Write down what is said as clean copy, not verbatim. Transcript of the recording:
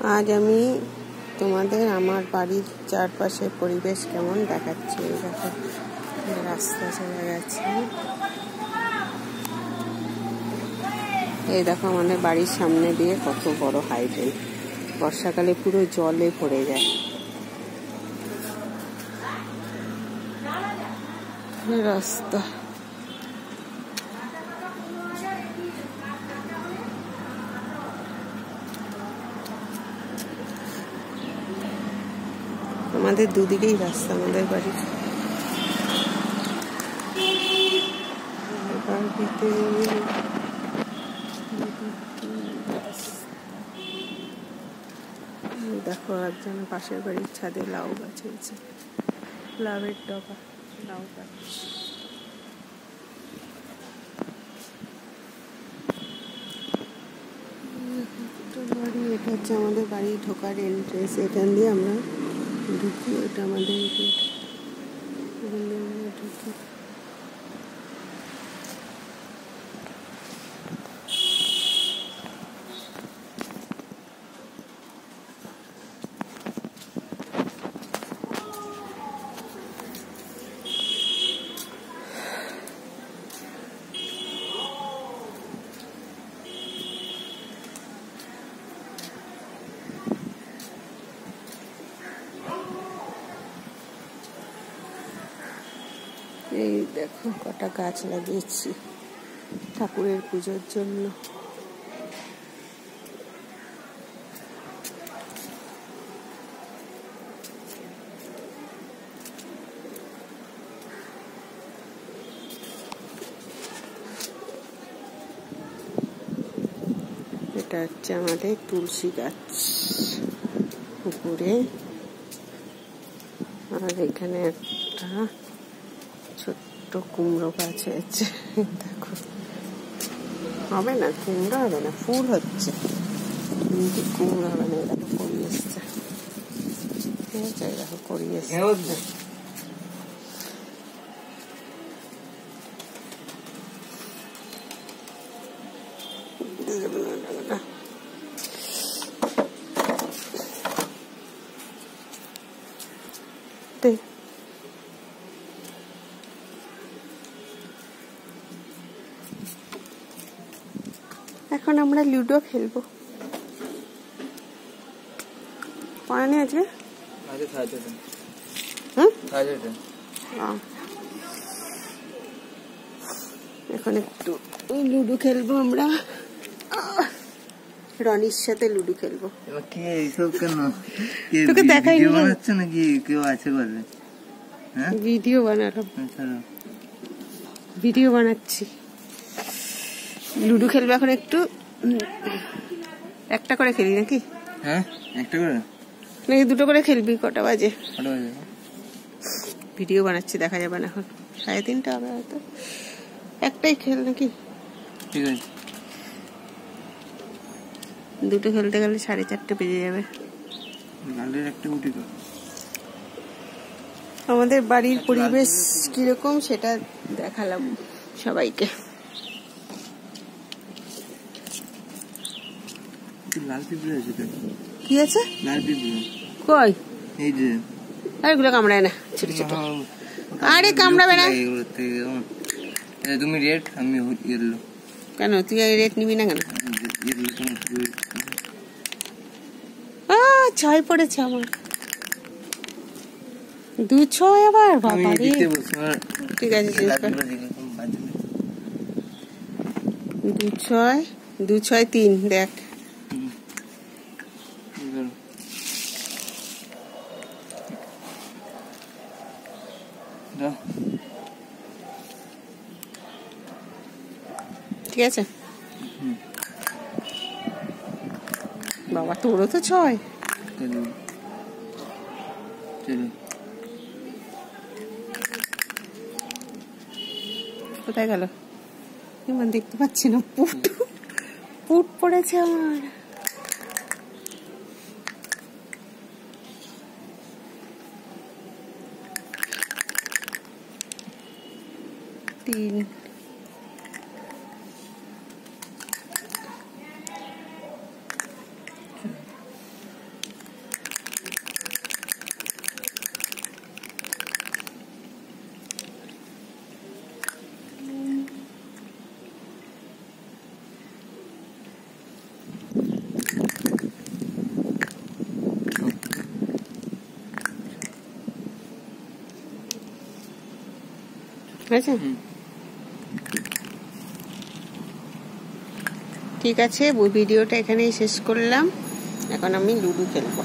আজ আমি তোমাদের আমার বাড়ির চারপাশে পরিবেশ কেমন দেখাচ্ছি। দেখো রাস্তা চলে গেছে, এই দেখো আমাদের বাড়ির সামনে দিয়ে কত বড় হাইড্রেন, বর্ষাকালে পুরো জলে ভরে যায় রাস্তা। আমাদের দুদিকেই রাস্তা, আমাদের বাড়ির দেখো একজন পাশের বাড়ির ছাদে লাউ গাছ হয়েছে, লাউয়ের ডগা, লাউ গাছ। এটা হচ্ছে আমাদের বাড়ি ঢোকার এন্ট্রেন্স, এখান দিয়ে আমরা ঢুকি, ওটা আমাদের গেট, এখান দিয়ে আমরা ঢুকি। এই দেখো কটা গাছ লাগিয়েছি ঠাকুরের পুজোর জন্য। এটা হচ্ছে আমাদের তুলসী গাছ উপরে, আর এখানে একটা ছোট্ট কুমড়ো গাছ হয়েছে। দেখো হবে না, কুমড়ো হবে না, ফুল হচ্ছে কিন্তু কুমড়ো হবে না। দেখো করি এসছে, দেখো করি এসছে। এখন আমরা লুডো খেলবো। পড়ানি আজকে এখন একটু লুডো খেলবো আমরা, রনির সাথে লুডো খেলবো। তোকে দেখাই নাকি কেউ আছে বলে? ভিডিও বানালাম, ভিডিও বানাচ্ছি। লুডো খেলবো এখন, একটু একটা করে খেলি নাকি? হ্যাঁ একটা করে নাকি দুটো করে খেলবি? কটা বাজে? ভিডিও বানাচ্ছি, দেখা যাবে না এখন, 3:30 হবে হয়তো। একটাই খেল নাকি? ঠিক আছে, দুটো খেলতে গেলে 4:30 বেজে যাবে। আমাদের বাড়ির পরিবেশ কিরকম সেটা দেখালাম সবাইকে। লাল পিঁপড়ে আছে তো? কি আছে? লাল পিঁপড়ে কই? এই যে, এগুলো কামড়ায় না, ছোট ছোট। আরে কামড়াবে না। তুমি রেড, আমি ইয়েলো। কেন তুই রেড নিবি না কেন? 6 পড়েছে আমার, 2-6 আবার। বাবা রে, ঠিক আছে 2-6-2-6-3 দেখ। ঠিক আছে বাবা, তোরও তো 6। কোথায় গেল? ইমান দেখতে পাচ্ছি না, পুট পড়েছে আমার। তিন হয়েছে? ঠিক আছে, ভিডিওটা এখানেই শেষ করলাম। এখন আমি লুডো খেলবো।